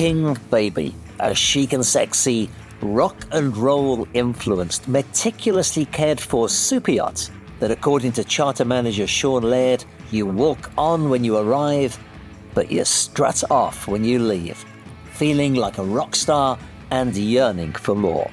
King Baby, a chic and sexy, rock and roll influenced, meticulously cared for super yacht that, according to charter manager Sean Laird, you walk on when you arrive, but you strut off when you leave, feeling like a rock star and yearning for more.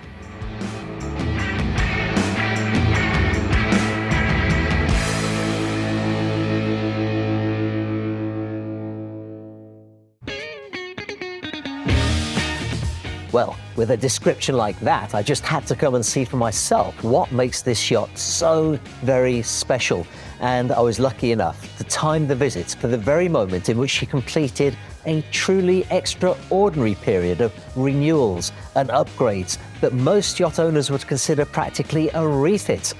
Well, with a description like that, I just had to come and see for myself what makes this yacht so very special. And I was lucky enough to time the visit for the very moment in which she completed a truly extraordinary period of renewals and upgrades that most yacht owners would consider practically a refit.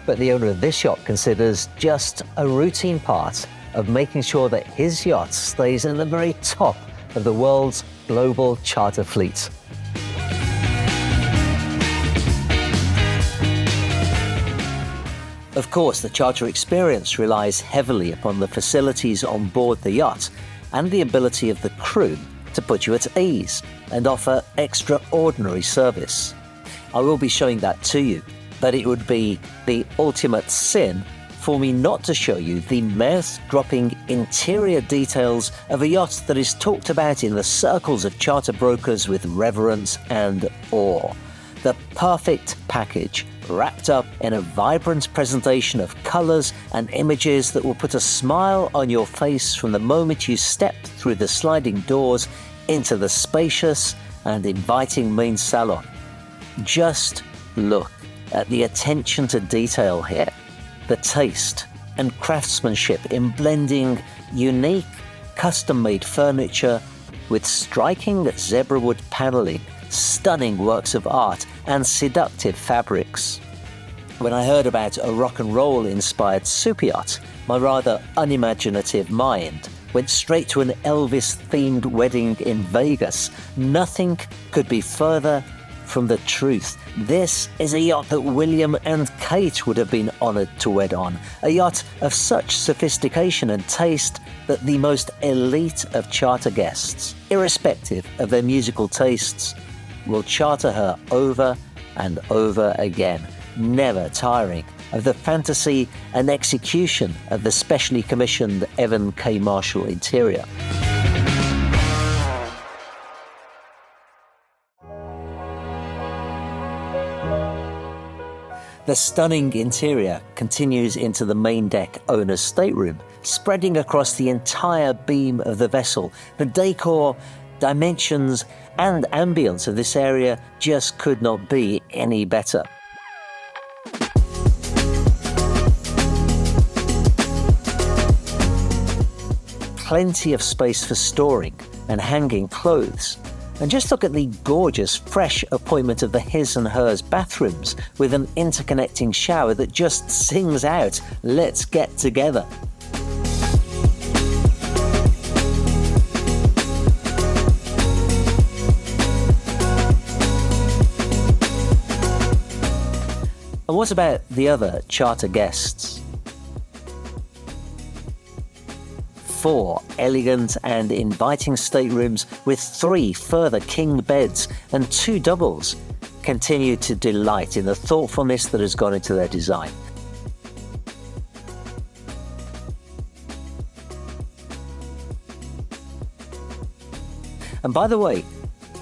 But the owner of this yacht considers just a routine part of making sure that his yacht stays at the very top of the world's global charter fleet. Of course, the charter experience relies heavily upon the facilities on board the yacht and the ability of the crew to put you at ease and offer extraordinary service. I will be showing that to you, but it would be the ultimate sin for me not to show you the mouth-dropping interior details of a yacht that is talked about in the circles of charter brokers with reverence and awe. The perfect package, wrapped up in a vibrant presentation of colours and images that will put a smile on your face from the moment you step through the sliding doors into the spacious and inviting main salon. Just look at the attention to detail here. The taste and craftsmanship in blending unique, custom-made furniture with striking zebrawood paneling, stunning works of art, and seductive fabrics. When I heard about a rock and roll inspired super yacht, my rather unimaginative mind went straight to an Elvis-themed wedding in Vegas. Nothing could be further from the truth. This is a yacht that William and Kate would have been honoured to wed on. A yacht of such sophistication and taste that the most elite of charter guests, irrespective of their musical tastes, will charter her over and over again, never tiring of the fantasy and execution of the specially commissioned Evan K. Marshall interior. The stunning interior continues into the main deck owner's stateroom, spreading across the entire beam of the vessel. The decor, dimensions, and ambience of this area just could not be any better. Plenty of space for storing and hanging clothes. And just look at the gorgeous, fresh appointment of the his and hers bathrooms with an interconnecting shower that just sings out, "Let's get together." And what about the other charter guests? 4 elegant and inviting staterooms with 3 further king beds and 2 doubles continue to delight in the thoughtfulness that has gone into their design. And by the way,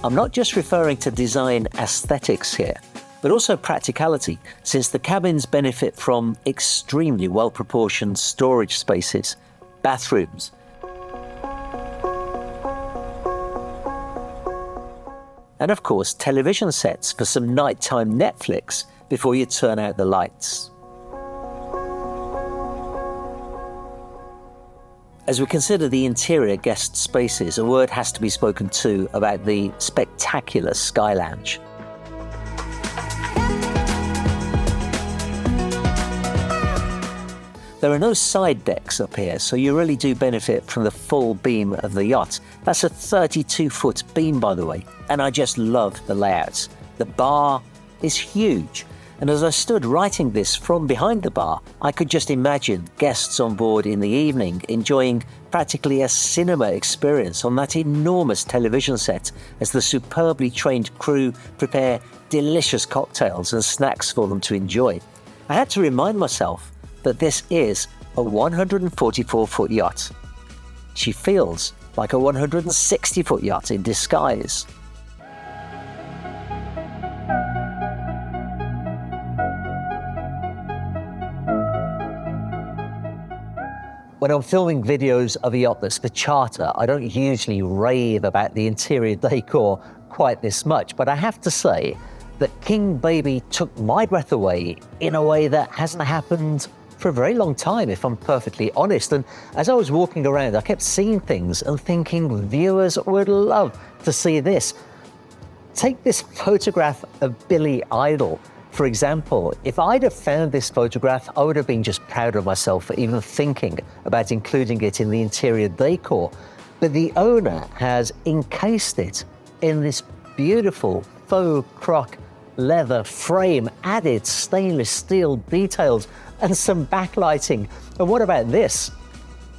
I'm not just referring to design aesthetics here, but also practicality, since the cabins benefit from extremely well-proportioned storage spaces, bathrooms, and of course television sets for some nighttime Netflix before you turn out the lights. As we consider the interior guest spaces, a word has to be spoken too about the spectacular Sky Lounge. There are no side decks up here, so you really do benefit from the full beam of the yacht. That's a 32-foot beam, by the way, and I just love the layouts. The bar is huge. and as I stood writing this from behind the bar, I could just imagine guests on board in the evening enjoying practically a cinema experience on that enormous television set as the superbly trained crew prepare delicious cocktails and snacks for them to enjoy. I had to remind myself that this is a 144-foot yacht. She feels like a 160-foot yacht in disguise. When I'm filming videos of a yacht that's for charter, I don't usually rave about the interior decor quite this much, but I have to say that King Baby took my breath away in a way that hasn't happened for a very long time, if I'm perfectly honest. And as I was walking around, I kept seeing things and thinking viewers would love to see this. Take this photograph of Billy Idol, for example. If I'd have found this photograph, I would have been just proud of myself for even thinking about including it in the interior decor. But the owner has encased it in this beautiful faux croc leather frame, added stainless steel details and some backlighting. And what about this?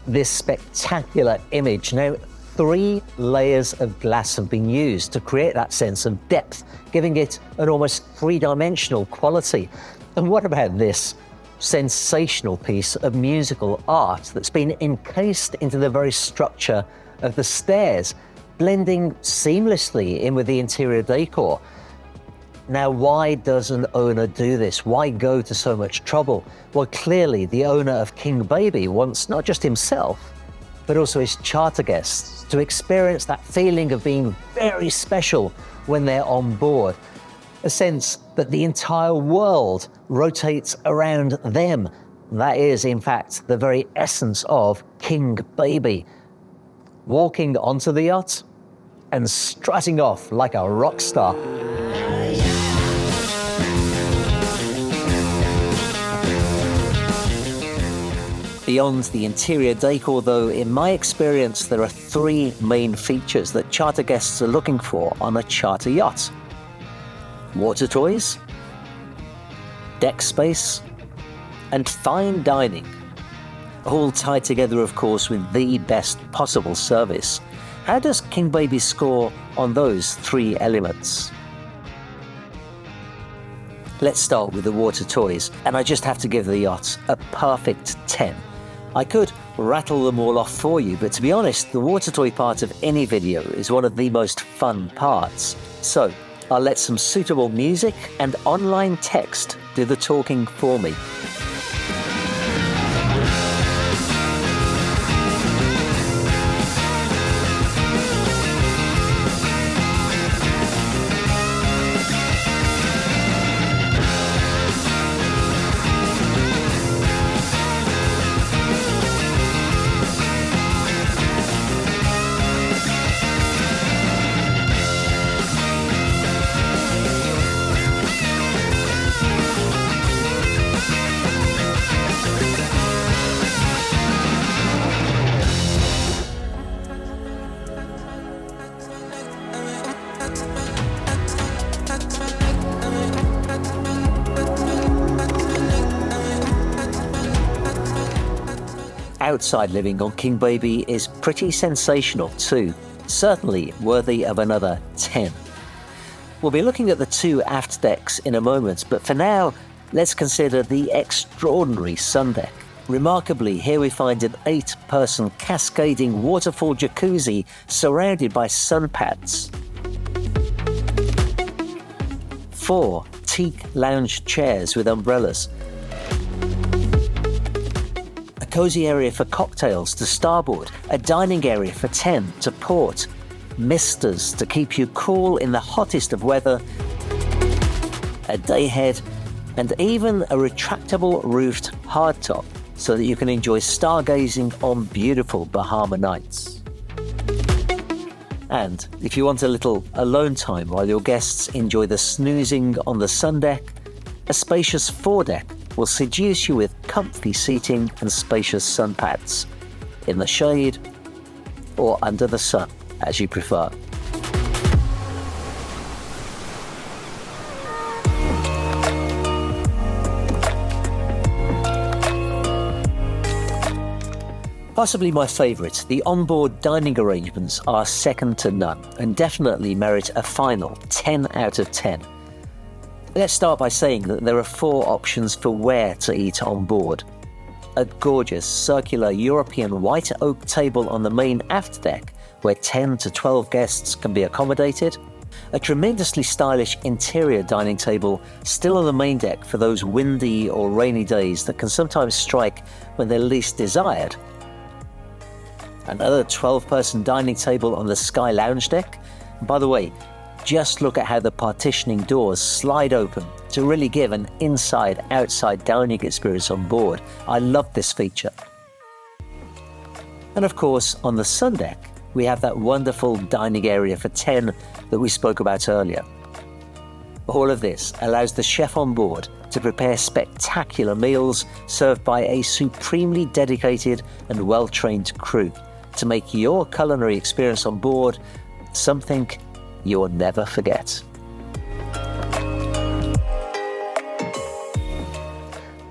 This spectacular image. Now, 3 layers of glass have been used to create that sense of depth, giving it an almost 3-dimensional quality. And what about this sensational piece of musical art that's been encased into the very structure of the stairs, blending seamlessly in with the interior decor? Now, why does an owner do this? Why go to so much trouble? Well, clearly the owner of King Baby wants not just himself, but also his charter guests to experience that feeling of being very special when they're on board. A sense that the entire world rotates around them. That is, in fact, the very essence of King Baby. Walking onto the yacht and strutting off like a rock star. Beyond the interior decor, though, in my experience, there are 3 main features that charter guests are looking for on a charter yacht: water toys, deck space, and fine dining. All tied together, of course, with the best possible service. How does King Baby score on those 3 elements? Let's start with the water toys, and I just have to give the yacht a perfect 10. I could rattle them all off for you, but to be honest, the water toy part of any video is one of the most fun parts. So I'll let some suitable music and online text do the talking for me. Outside living on King Baby is pretty sensational too, certainly worthy of another 10. We'll be looking at the 2 aft decks in a moment, but for now, let's consider the extraordinary sun deck. Remarkably, here we find an 8-person cascading waterfall jacuzzi surrounded by sun pads. 4 teak lounge chairs with umbrellas. A cozy area for cocktails to starboard, a dining area for 10 to port, misters to keep you cool in the hottest of weather, a dayhead, and even a retractable roofed hardtop so that you can enjoy stargazing on beautiful Bahama nights. And if you want a little alone time while your guests enjoy the snoozing on the sun deck, a spacious foredeck will seduce you with comfy seating and spacious sun pads, in the shade or under the sun, as you prefer. Possibly my favourite, the onboard dining arrangements are second to none and definitely merit a final 10 out of 10. Let's start by saying that there are 4 options for where to eat on board. A gorgeous circular European white oak table on the main aft deck where 10 to 12 guests can be accommodated. A tremendously stylish interior dining table still on the main deck for those windy or rainy days that can sometimes strike when they're least desired. Another 12-person dining table on the Sky Lounge deck. By the way, just look at how the partitioning doors slide open to really give an inside-outside dining experience on board. I love this feature. And of course, on the sun deck, we have that wonderful dining area for 10 that we spoke about earlier. All of this allows the chef on board to prepare spectacular meals served by a supremely dedicated and well-trained crew to make your culinary experience on board something you will never forget.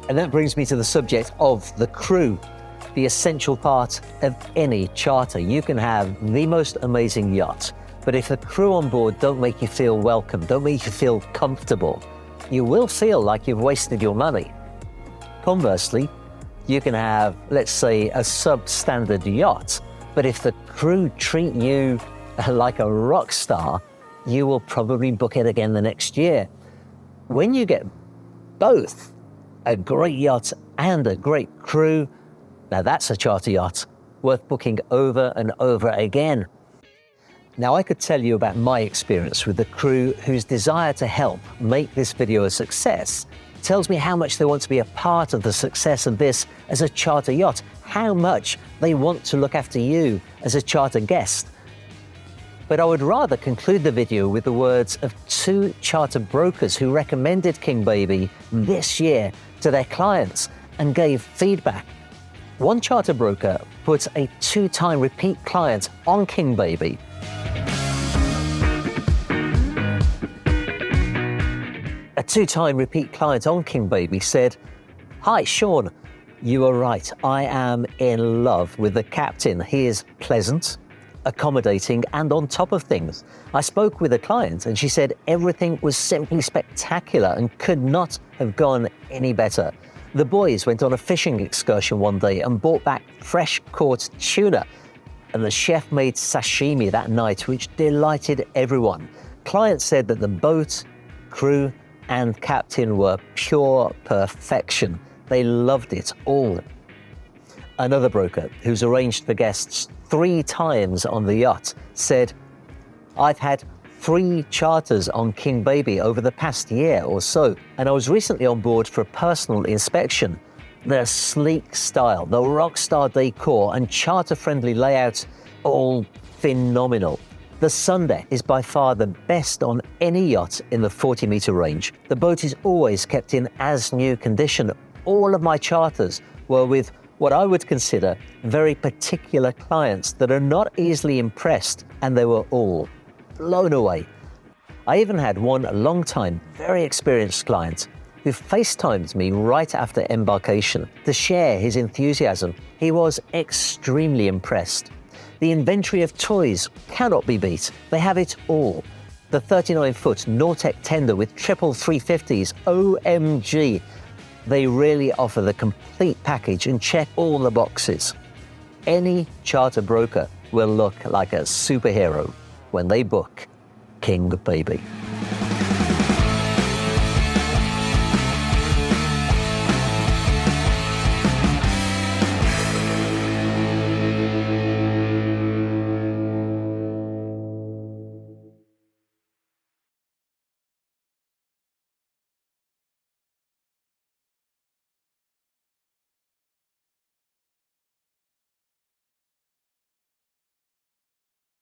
And that brings me to the subject of the crew, the essential part of any charter. You can have the most amazing yacht, but if the crew on board don't make you feel welcome, don't make you feel comfortable, you will feel like you've wasted your money. Conversely, you can have, let's say, a substandard yacht, but if the crew treat you like a rock star, you will probably book it again the next year. When you get both a great yacht and a great crew, now that's a charter yacht worth booking over and over again. Now, I could tell you about my experience with the crew whose desire to help make this video a success tells me how much they want to be a part of the success of this as a charter yacht, how much they want to look after you as a charter guest. But I would rather conclude the video with the words of 2 charter brokers who recommended King Baby this year to their clients and gave feedback. One charter broker put a 2-time repeat client on King Baby. A 2-time repeat client on King Baby said, "Hi, Sean, you are right. I am in love with the captain. He is pleasant, accommodating, and on top of things. I spoke with a client and she said everything was simply spectacular and could not have gone any better. The boys went on a fishing excursion one day and brought back fresh caught tuna, and the chef made sashimi that night, which delighted everyone. Client said that the boat, crew, and captain were pure perfection. They loved it all." Another broker, who's arranged for guests 3 times on the yacht, said, "I've had 3 charters on King Baby over the past year or so, and I was recently on board for a personal inspection. The sleek style, the rock star decor, and charter-friendly layout, all phenomenal. The sun deck is by far the best on any yacht in the 40-meter range. The boat is always kept in as new condition. All of my charters were with what I would consider very particular clients that are not easily impressed, and they were all blown away. I even had one long-time, very experienced client who FaceTimed me right after embarkation to share his enthusiasm. He was extremely impressed. The inventory of toys cannot be beat. They have it all. The 39-foot Nortec tender with triple 350s, OMG. They really offer the complete package and check all the boxes. Any charter broker will look like a superhero when they book King Baby.